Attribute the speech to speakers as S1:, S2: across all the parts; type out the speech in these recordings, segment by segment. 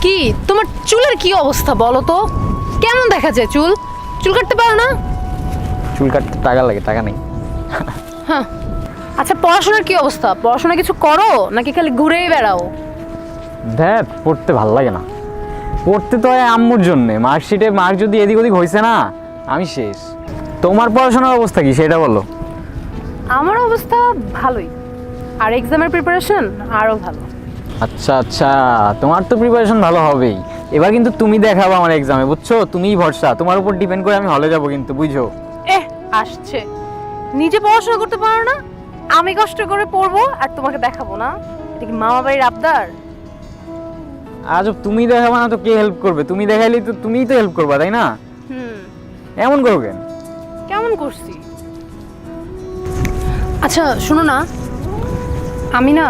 S1: কি তোমার চুলের কি অবস্থা বলো তো? কেমন দেখা যায় চুল? চুল কাটতে পারো না?
S2: চুল কাটতে টাকা লাগে, টাকা নেই।
S1: হ্যাঁ। আচ্ছা পড়াশোনার কি অবস্থা? পড়াশোনা কিছু করো নাকি খালি ঘুরেই বেড়াও?
S2: দেখ, পড়তে ভাল লাগে না। পড়তে তো হয় আম্মুর জন্যে। মার্কশিটে মার্ক যদি এদিক ওদিক হয়েছে না, আমি শেষ। তোমার পড়াশোনার অবস্থা কি সেটা বলো।
S1: আমার অবস্থা ভালোই, আর এক্সামের প্রিপারেশন আরও ভালো।
S2: আচ্ছা আচ্ছা, তোমার তো প্রিপারেশন ভালো হবেই। এবার কিন্তু তুমি দেখাবো আমার এক্সামে, বুঝছো? তুমিই ভরসা, তোমার উপর ডিপেন্ড করে আমি হলে যাবো কিন্তু, বুঝছো?
S1: আসছে। নিজে পড়াশোনা করতে পারো না, আমি কষ্ট করে পড়বো আর তোমাকে দেখাবো না? এটা কি মামা বাড়ির আবদার?
S2: আজব, তুমি দেখাবো না তো কে হেল্প করবে? তুমি দেখাইলেই তো তুমিই তো হেল্প করবা, তাই না? এমন করো কেন?
S1: কেমন করছি? আচ্ছা শোনো না, আমি না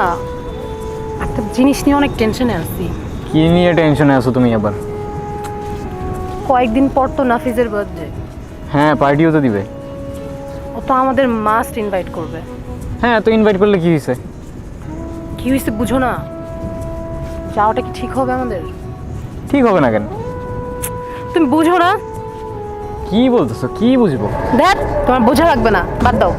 S1: একটা জিনিস নিয়ে অনেক টেনশনে আছি।
S2: কি নিয়ে টেনশনে আছো তুমি আবার?
S1: কয়েকদিন পর তো নাফিজের বার্থডে।
S2: হ্যাঁ, পার্টিও তো দিবে।
S1: ও তো আমাদের মাস্ট ইনভাইট করবে।
S2: হ্যাঁ, তো ইনভাইট করলে কি হয়েছে?
S1: কি হয়েছে বুঝো না? যাওয়াটা কি ঠিক হবে আমাদের?
S2: ঠিক হবে না কেন?
S1: তুমি বুঝো না?
S2: কি বলতেছো? কি বুঝবো?
S1: দেখ, তোমার বোঝা লাগবে না, বাদ দাও।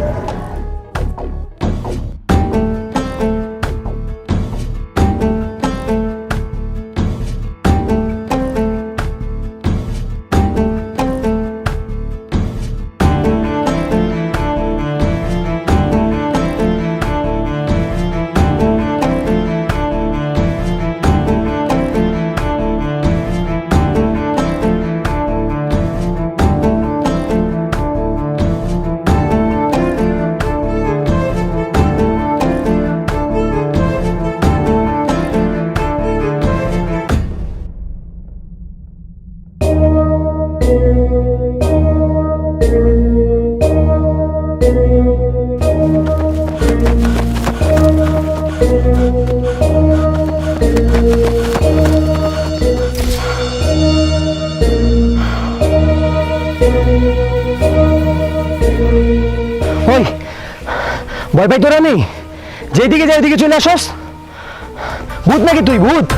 S3: ওই ভয় পাই তোরা নেই? যেদিকে যাই ওইদিকে চলে আসস। ভূত নাকি তুই? ভূত?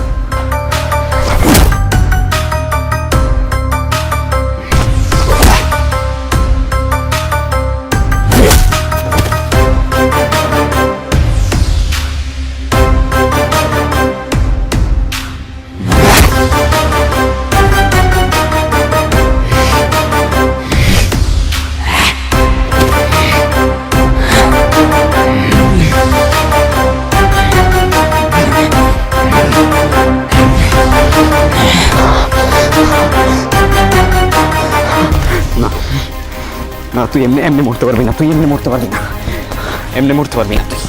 S3: না, তুই এমনি এমনি মরতে পারবি না। তুই এমনি মরতে পারবি না। এমনি মরতে পারবি না তুই।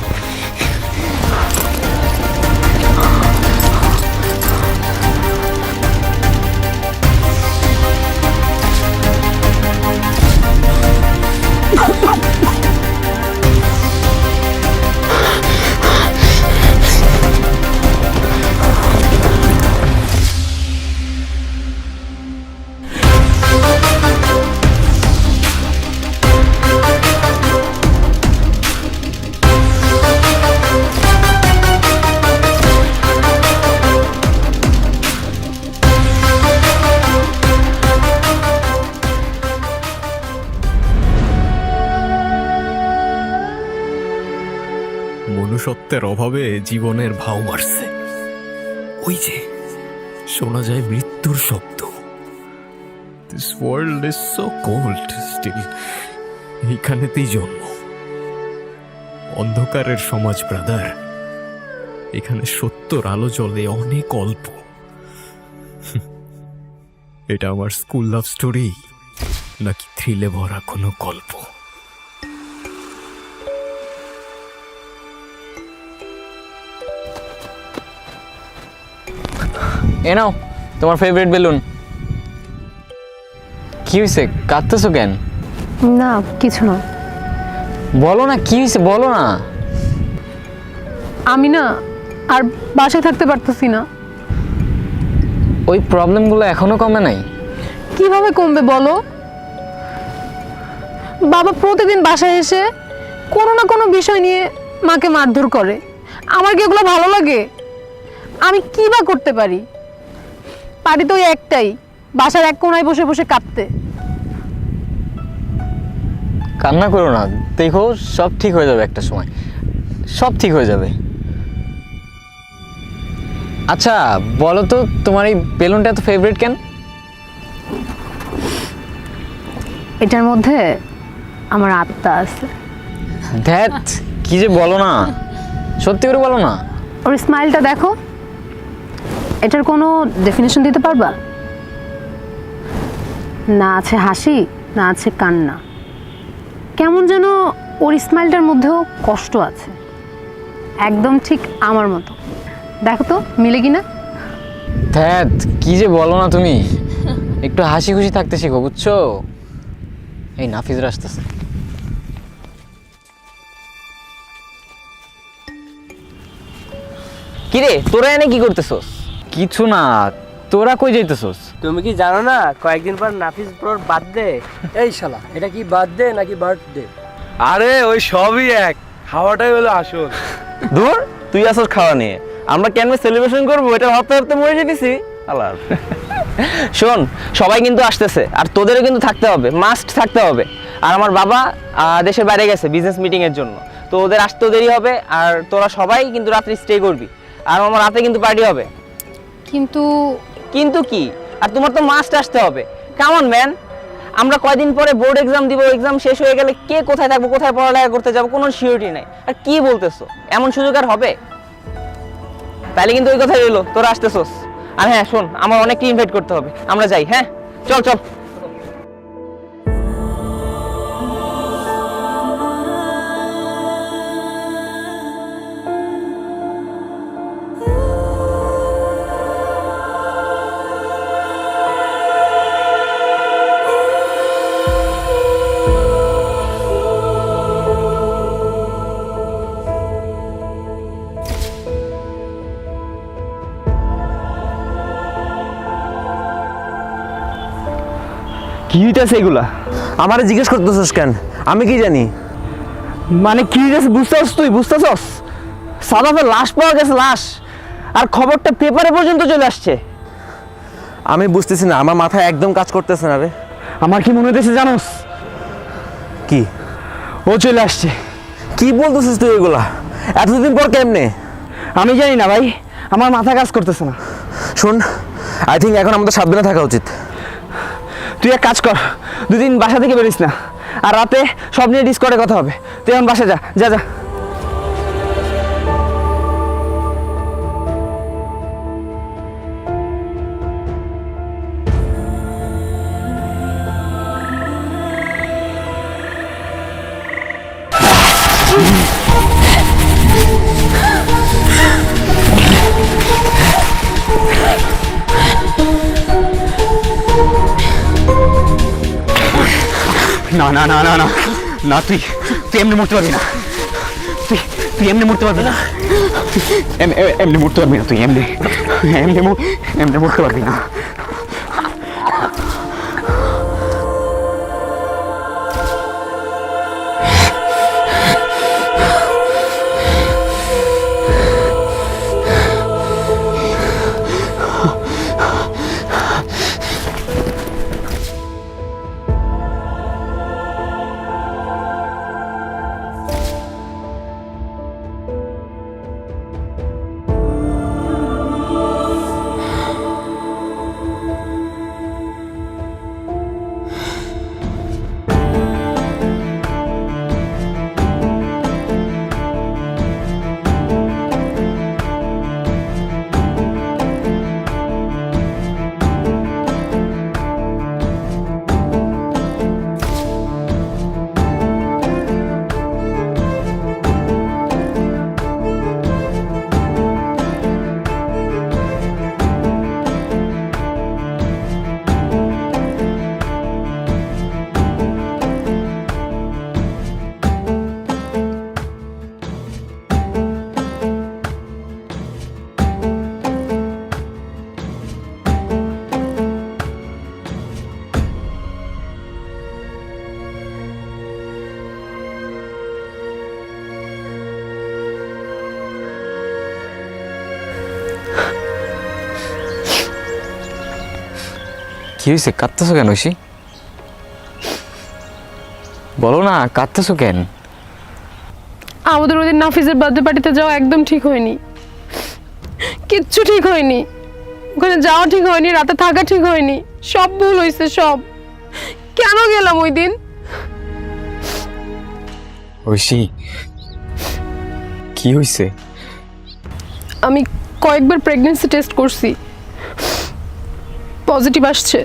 S4: মনুষ্যত্বের অভাবে জীবনের ভাও মারছে। ওই যে শোনা যায় মৃত্যুর শব্দ। This world is so cold still. এইখানেতেই জন্ম। অন্ধকারের সমাজ ব্রাদার। এখানে সত্যর আলো জ্বলে অনেক অল্প। এটা আমার স্কুল লাভ স্টোরি নাকি থ্রিলে ভরা কোনো গল্প?
S2: এ নাও তোমার ফেভারিট বেলুন। কি হয়েছে? কাঁদতেছো কেন?
S1: না কিছু না।
S2: বলো না কি হয়েছে, বলো না।
S1: আমি না আর বাসায় থাকতে পারতেছি না।
S2: ওই প্রবলেমগুলো এখনো কমে নাই?
S1: কিভাবে কমবে বলো? বাবা প্রতিদিন বাসায় এসে কোনো না কোনো বিষয় নিয়ে মাকে মারধর করে। আমার কি এগুলো ভালো লাগে? আমি কি বা করতে পারি? পারি তো ওই একটাই, বাসার এক কোণায় বসে বসে কাঁদতে।
S2: কান্না করো না, দেখো সব ঠিক হয়ে যাবে একটা সময়, সব ঠিক হয়ে যাবে। আচ্ছা বলো তো, তোমার এই বেলুনটা এত ফেভারিট কেন?
S1: এটার মধ্যে আমার আত্মা আছে।
S2: ধ্যাত, কি যে বলো না, সত্যি করে বলো না।
S1: ওর স্মাইলটা দেখো, এটার কোনো ডেফিনেশন দিতে পারবা? না আছে হাসি, না আছে কান্না, কেমন যেন ওর স্মাইলটার মধ্যেও কষ্ট আছে, একদম ঠিক আমার মতো। দেখো তো মিলে কিনা।
S2: ধ্যাত, কি যে বলো না তুমি, একটু হাসি খুশি থাকতে শিখো, বুঝছো? এই নাফিজরা আসতেছে।
S5: কিরে তোরা এনে কি করতেছস?
S2: কিছু না, তোরা কই যাইতেছস?
S5: তুমি কি জানো না কয়েকদিন পর নাফিস ব্রোর বার্থডে?
S3: এই শালা, এটা কি বার্থডে নাকি বার্থডে?
S6: আরে ওই সবই এক, হাওয়াটাই হলো আসল।
S5: ধুর, তুই আসস খাওয়া নিয়ে, আমরা কেমনে সেলিব্রেশন করবো এটা ভাবতে ভাবতে মরে যেতেছি। আল্লাহ শোন, সবাই কিন্তু আসতেছে আর তোদেরও কিন্তু থাকতে হবে, মাস্ট থাকতে হবে। আর আমার বাবা দেশের বাইরে গেছে বিজনেস মিটিং এর জন্য, তো ওদের আসতেও দেরি হবে। আর তোরা সবাই কিন্তু রাত্রি স্টে করবি, আর আমার রাতে কিন্তু পার্টি হবে।
S1: কিন্তু
S5: কিন্তু কি, আর তোমার তো মাস্ট আসতে হবে। কেমন ম্যান, আমরা কয়দিন পরে বোর্ড এক্সাম দিব, এক্সাম শেষ হয়ে গেলে কে কোথায় থাকবো, কোথায় পড়ালেখা করতে যাবো, কোনো সিউরিটি নাই। আর কি বলতেছো, এমন সুযোগ আর হবে? তাইলে কিন্তু ওই কথাই রইলো, তোরা আসতেছোস। আর হ্যাঁ শোন, আমার অনেককে ইনভাইট করতে হবে, আমরা যাই। হ্যাঁ চল চল।
S3: কি হইতেছে এগুলা?
S6: আমারে জিজ্ঞেস করতেছস কেন? আমি কি জানি?
S3: মানে কি হইতেছে বুঝতেছস? তুই বুঝতেছস? সাদাফের লাশ পাওয়া গেছে, লাশ, আর খবরটা পেপারে পর্যন্ত চলে আসছে।
S6: আমি বুঝতেছি না, আমার মাথায় একদম কাজ করতেছে না রে।
S3: আমার কি মনে হইতেছে জানোস?
S6: কি?
S3: ও চলে আসছে।
S6: কি বলতেছিস তুই এগুলা? এতদিন পর কেমনে?
S3: আমি জানি না ভাই, আমার মাথা কাজ করতেছে না।
S6: শোন, আই থিঙ্ক এখন আমাদের সাবধানে থাকা উচিত।
S3: তুই এক কাজ কর, দুদিন বাসা থেকে বেরিস না, আর রাতে সব নিয়ে ডিসকর্ডে কথা হবে। তুই এখন বাসা যা, যা যা।
S2: না না না না না না, তুই তুই এমনি মরতে পারবি না, তুই তুই এমনি মরতে পারবি না, এমনি মরতে পারবি না, তুই এমনি এমনি এমনি মরতে পারবি না। কি হয়েছে, কাঁদতেছো কেন ঐশী? বলো না, কাঁদতেছো কেন?
S1: আমাদের ওই দিন নাফিজের বার্থডে পার্টিতে যাওয়া একদম ঠিক হয়নি, কিচ্ছু ঠিক হয়নি। ওখানে যাওয়া ঠিক হয়নি, রাতে থাকা ঠিক হয়নি, সব ভুল হয়েছে সব। কেন গেলাম ওই দিন?
S2: ঐশী, কি হয়েছে?
S1: আমি কয়েকবার প্রেগন্যান্সি টেস্ট করছি, পজিটিভ আসছে।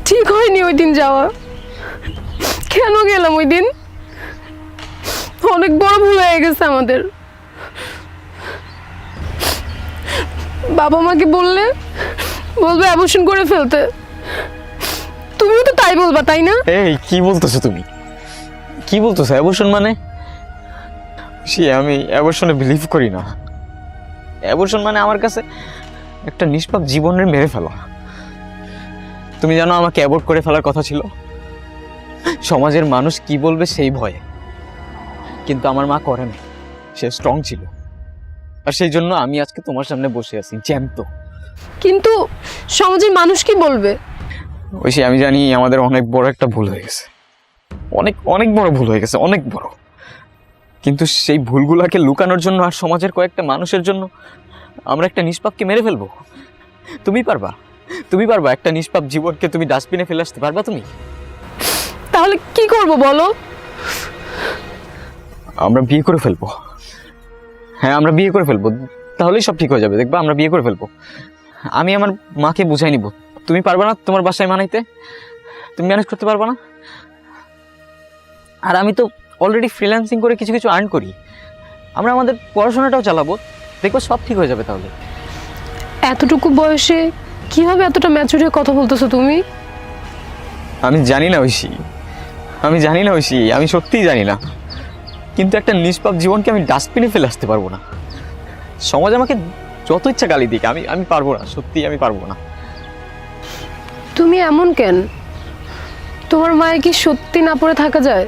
S1: ঠিক হয়নি ওই দিন যাওয়া। কেন গেলাম ওই দিন? অনেক বড় ভুল হয়ে গেছে আমাদের। বাবা মাকে বললে বলবে অ্যাবর্শন করে ফেলতে। তুমিও তো তাই বলবা, তাই না?
S2: এই কি বলতেছো তুমি? কি বলতেছো অ্যাবর্শন মানে? আমি অ্যাবর্শনে বিলিভ করি না। অ্যাবর্শন মানে আমার কাছে একটা নিষ্পাপ জীবনের মেরে ফেলা। তুমি জানো আমাকে অ্যাবর্ট করে ফেলার কথা ছিল, সমাজের মানুষ কি বলবে সেই ভয়ে। কিন্তু আমার মা করে না, সে স্ট্রং ছিল, আর সেই জন্য আমি আজকে তোমার সামনে বসে আছি জ্যান্ত।
S1: কিন্তু সমাজের মানুষ কি বলবে?
S2: আমি জানি আমাদের অনেক বড় একটা ভুল হয়ে গেছে, অনেক অনেক বড় ভুল হয়ে গেছে, অনেক বড়। কিন্তু সেই ভুলগুলোকে লুকানোর জন্য আর সমাজের কয়েকটা মানুষের জন্য আমরা একটা নিষ্পাপকে মেরে ফেলবো? তুমি পারবা? তুমি পারবা? একটা নিষ্পাপ জীবনকে তুমি ডাস্টবিনে ফেলে আসতে পারবা তুমি?
S1: তাহলে কি করব বলো?
S2: আমরা বিয়ে করে ফেলবো। হ্যাঁ, আমরা বিয়ে করে ফেলবো, তাহলেই সব ঠিক হয়ে যাবে। দেখবা, আমরা বিয়ে করে ফেলবো। আমি আমার মাকে বুঝাই নিব। তুমি পারবা না তোমার বাসায় মানাইতে? তুমি ম্যানেজ করতে পারবা না? আর আমি তো অলরেডি ফ্রিল্যান্সিং করে কিছু কিছু আর্ন করি, আমরা আমাদের পড়াশোনাটাও চালাবো, দেখবো সব ঠিক হয়ে যাবে। তাহলে
S1: এতটুকু বয়সে কিভাবে এতটা ম্যাচুর হয়ে কথা বলতেছো তুমি?
S2: আমি জানি না ঐশী, আমি জানি না ঐশী, আমি সত্যিই জানি না। কিন্তু একটা নিষ্পাপ জীবনকে আমি ডাস্টবিনে ফেলে আসতে পারবো না। সমাজ আমাকে যত ইচ্ছা গালি দিক, আমি পারবো না, সত্যিই আমি পারবো না।
S1: তুমি এমন কেন? তোমার মায়ের কি সত্যি না পড়ে থাকা যায়?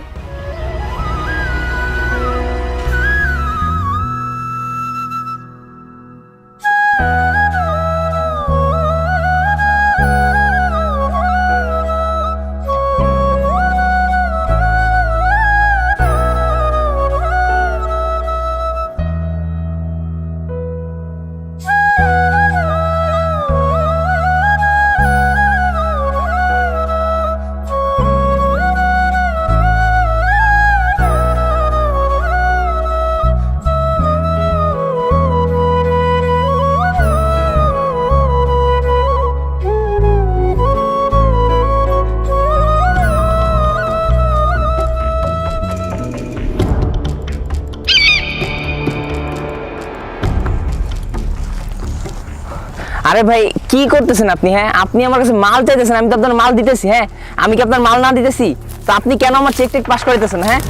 S5: আরে ভাই কি করতেছেন আপনি? হ্যাঁ, আপনি আমার কাছে মাল চাইতেছেন, আমি তো আপনার মাল দিতেছি। হ্যাঁ, আমি কি আপনার মাল না দিতেছি? তো আপনি কেন আমার চেক টেক পাস করাইতেছেন? হ্যাঁ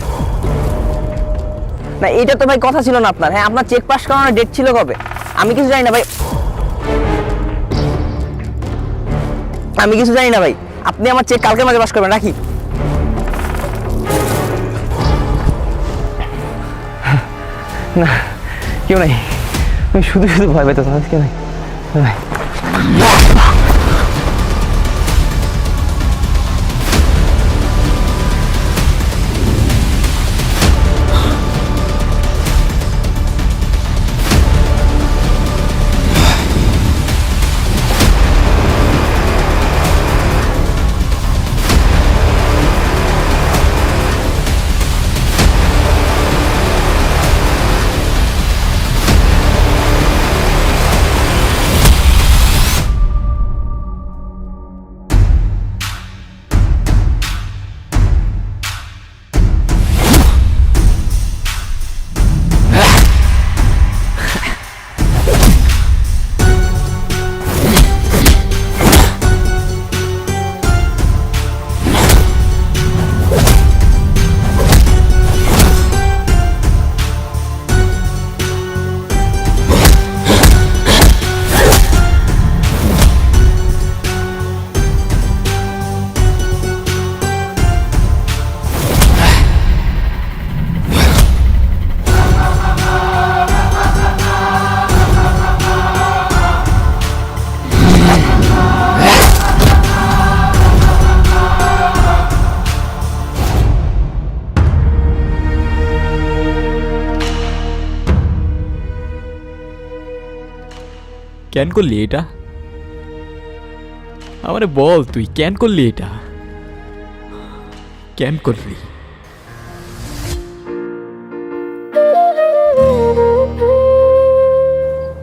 S5: না, এটা তো ভাই কথা ছিল না আপনার। হ্যাঁ, আপনার চেক পাস করানোর ডেট ছিল কবে? আমি কিছু জানি না ভাই, আমি কিছু জানি না ভাই। আপনি আমার চেক কালকে মাঝে পাস করবেন, রাখি। না, কেউ নাই, আমি শুধু শুধু ভয় পেতেছি, কেউ নাই ভাই।
S4: কেন করলি এটা? আমারে বল তুই কেন করলি এটা? কেন করলি?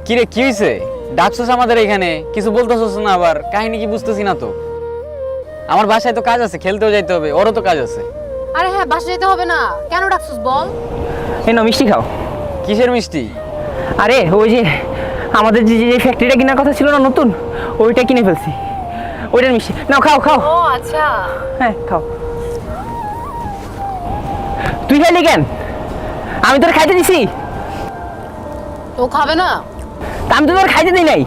S2: কিরে কি হয়েছে? ডাকছস আমাদের এখানে, কিছু বলতেছস না, আবার কাহিনী কি বুঝতেছি না তো। আমার বাসায় তো কাজ আছে, খেলতেও যাইতে হবে, ওরও তো কাজ আছে।
S1: আরে হ্যাঁ, বাসা যেতে হবে না, কেন ডাকছিস বল?
S5: এই নাও মিষ্টি খাও।
S2: কিসের মিষ্টি?
S5: আরে ওই যে আমাদের যে যে ফ্যাক্টরিটা কেনার কথা ছিল না নতুন, ওইটা কিনে ফেলছি, ওইটার মিষ্টি। নাও খাও খাও।
S1: ও আচ্ছা।
S5: হ্যাঁ খাও। তুই খাইলি কেন? আমি তোর খাইতে দিছি।
S1: ও খাবে না?
S5: তা আমি তো তোর খাইতে দিই নাই।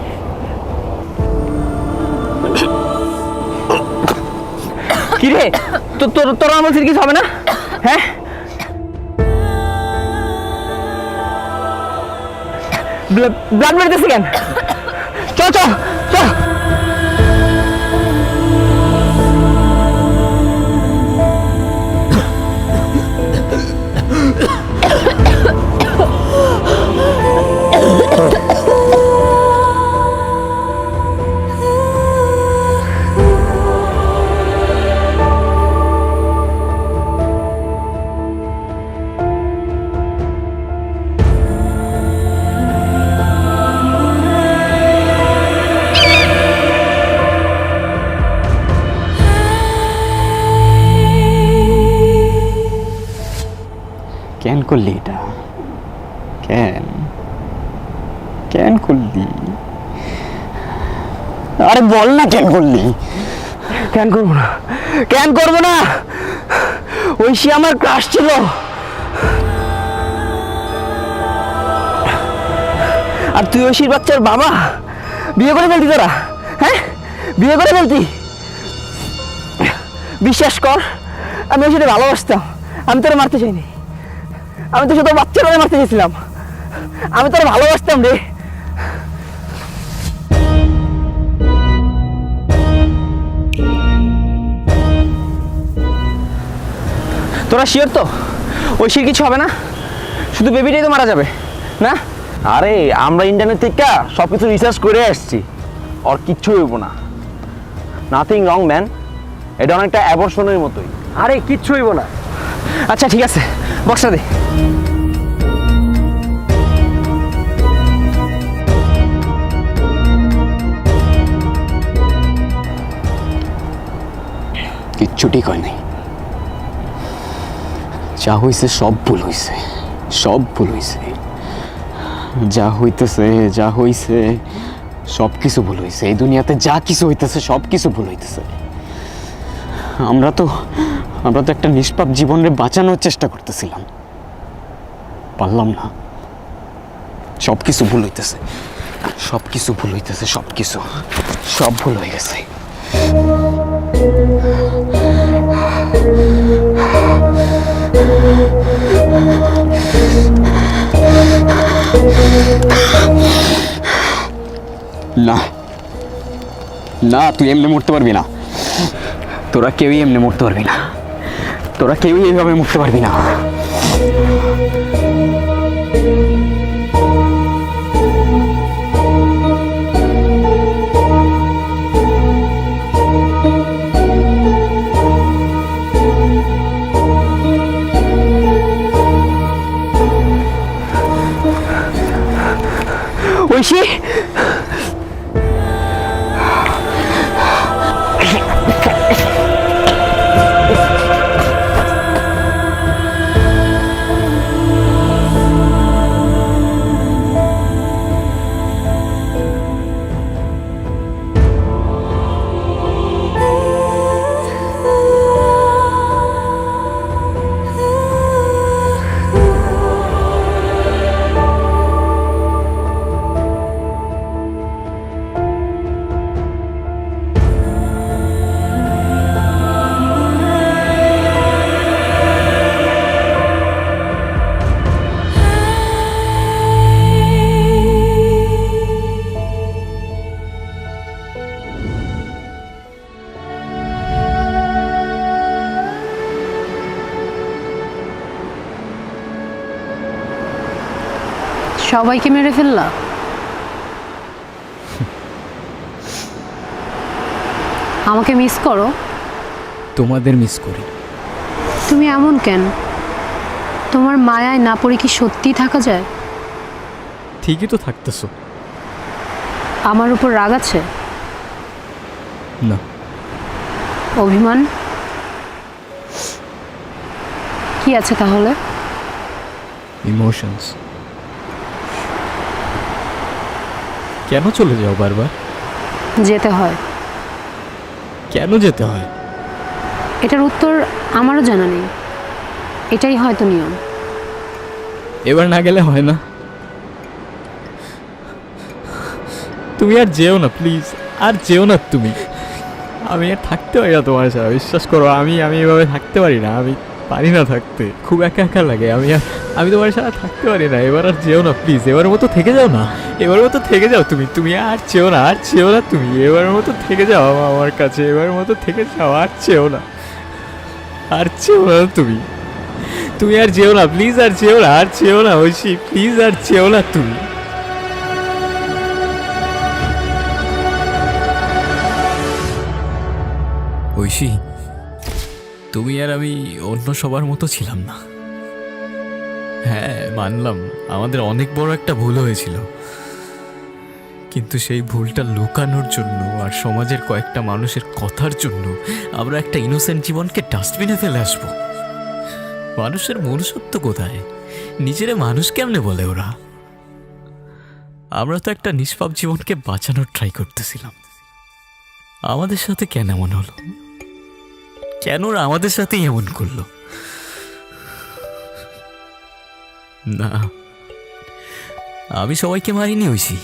S5: কি রে, তোর আমার কিছু হবে না? হ্যাঁ, ব্লাড বেরোতেছে কেন? চ চ চ।
S2: কেন করলি এটা? কেন কেন করলি? আরে বল না কেন করলি?
S5: কেন করবো না? কেন করবো না? ঐশী আমার ক্রাশ ছিল। আর তুই ঐশীর বাচ্চার বাবা, বিয়ে করে ফেলতি তোরা? হ্যাঁ, বিয়ে করে ফেলতি? বিশ্বাস কর, আমি ঐশীকে ভালোবাসতাম, আমি তোরা মারতে চাইনি। আমি তো শুধু বাচ্চারা মারতে চেয়েছিলাম, আমি তোরা ভালোবাসতাম রে। তোরা শিওর তো ঐশীর কিছু হবে না? শুধু বেবিটাই তো মারা যাবে না?
S6: আরে আমরা ইন্টারনেট থেকে সব কিছু রিসার্চ করে আসছি, ওর কিচ্ছু হইব না। নাথিং রং ম্যান, এটা অনেকটা অ্যাবর্শনের মতোই।
S5: আরে কিচ্ছু হইব না। আচ্ছা ঠিক আছে, বক্সটা দে।
S2: কিচ্ছু ঠিক হয় নাই। যা হইছে সব ভুল হইছে, সব ভুল হইছে। যা হইতেছে, যা হইছে সব কিছু ভুল হইছে। এই দুনিয়াতে যা কিছু হইতেছে সব কিছু ভুল হইতেছে। আমরা তো একটা নিষ্পাপ জীবনে বাঁচানোর চেষ্টা করতেছিলাম, পারলাম না। সব কিছু ভুল হইতেছে, সব কিছু ভুল হইতেছে, সব কিছু, সব ভুল হয়ে গেছে। না না, তুই এমনি মরতে পারবি না। তোরা কেউই এমনি মরতে পারবি না, তোরা কেউই এইভাবে মরতে পারবি না।
S5: ঐশী,
S1: সবাইকে মেরে ফেললা?
S7: আমাকে মিস করো?
S4: তোমাদের মিস করি।
S7: তুমি এমন কেন? তোমার মায়ায় না পড়ে কি সত্যিই থাকা যায়?
S4: ঠিকই তো থাকতেছো।
S7: আমার উপর রাগ আছে?
S4: না।
S7: অভিমান? কি আছে তাহলে?
S4: ইমোশনস। কেন চলে যাও বারবার?
S7: যেতে হয়।
S4: কেন যেতে হয়?
S7: এটার উত্তর আমারও জানা নেই, এটাই হয়তো নিয়ম।
S4: এবার না গেলে হয় না? তুমি আর যেও না প্লিজ, আর যেও না তুমি। আমি আর থাকতে পারি না তোমার ছাড়া, বিশ্বাস করো। আমি এভাবে থাকতে পারি না, আমি পারি না থাকতে, খুব একা একা লাগে। আমি তোমার ছাড়া থাকতে পারি না। এবার আর যেও না প্লিজ, এবারের মতো থেকে যাও না, এবারের মতো থেকে যাও তুমি আর চেও না, আর চেও না তুমি, এবারের মতো থেকে যাও আমার কাছে, এবারের মতো থেকে যাও, আর চেও না, আর চেও না তুমি আর যেও না প্লিজ, আর চেও না, আর চেও না ঐশী প্লিজ, আর চেও না তুমি। ঐশী, তুমি আর আমি অন্য সবার মতো ছিলাম না। হ্যাঁ মানলাম, আমাদের অনেক বড় একটা ভুল হয়েছিল, কিন্তু সেই ভুলটা লুকানোর জন্য আর সমাজের কয়েকটা মানুষের কথার জন্য আমরা একটা ইনোসেন্ট জীবনকে ডাস্টবিনে ফেলে আসবো। মানুষের মনুষ্যত্ব কোথায়? নিজেরা মানুষ কেমনে বলে ওরা? আমরা তো একটা নিষ্পাপ জীবনকে বাঁচানোর ট্রাই করতেছিলাম। আমাদের সাথে কেন এমন হলো? কেন ওরা আমাদের সাথেই এমন করলো? না, আমি সবাইকে মারিনি ঐশী।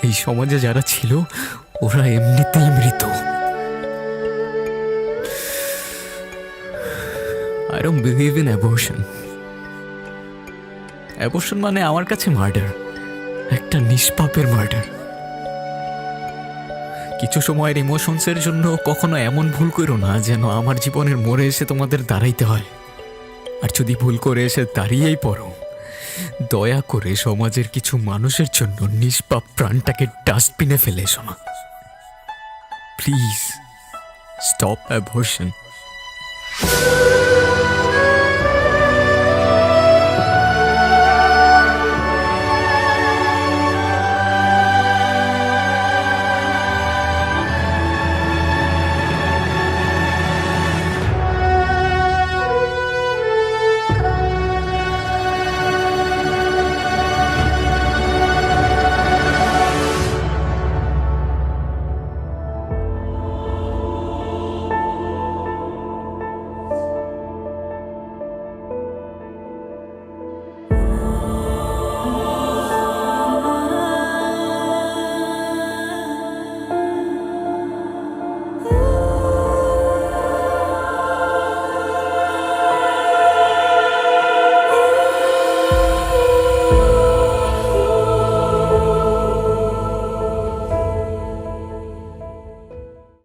S4: এই সমাজে যারা ছিল ওরা এমনিতেই মৃত। I don't believe in abortion. Abortion মানে আমার কাছে মার্ডার, একটা নিষ্পাপের মার্ডার। কিছু সময়ের ইমোশনসের জন্য কখনো এমন ভুল করো না যেন আমার জীবনের মোড়ে এসে তোমাদের দাঁড়াইতে হয়। আর যদি ভুল করে এসে দাঁড়িয়েই পড়ো, দয়া করে সমাজের কিছু মানুষের জন্য নিষ্পাপ প্রাণটাকে ডাস্টবিনে ফেলে এসো না। Please stop abortion.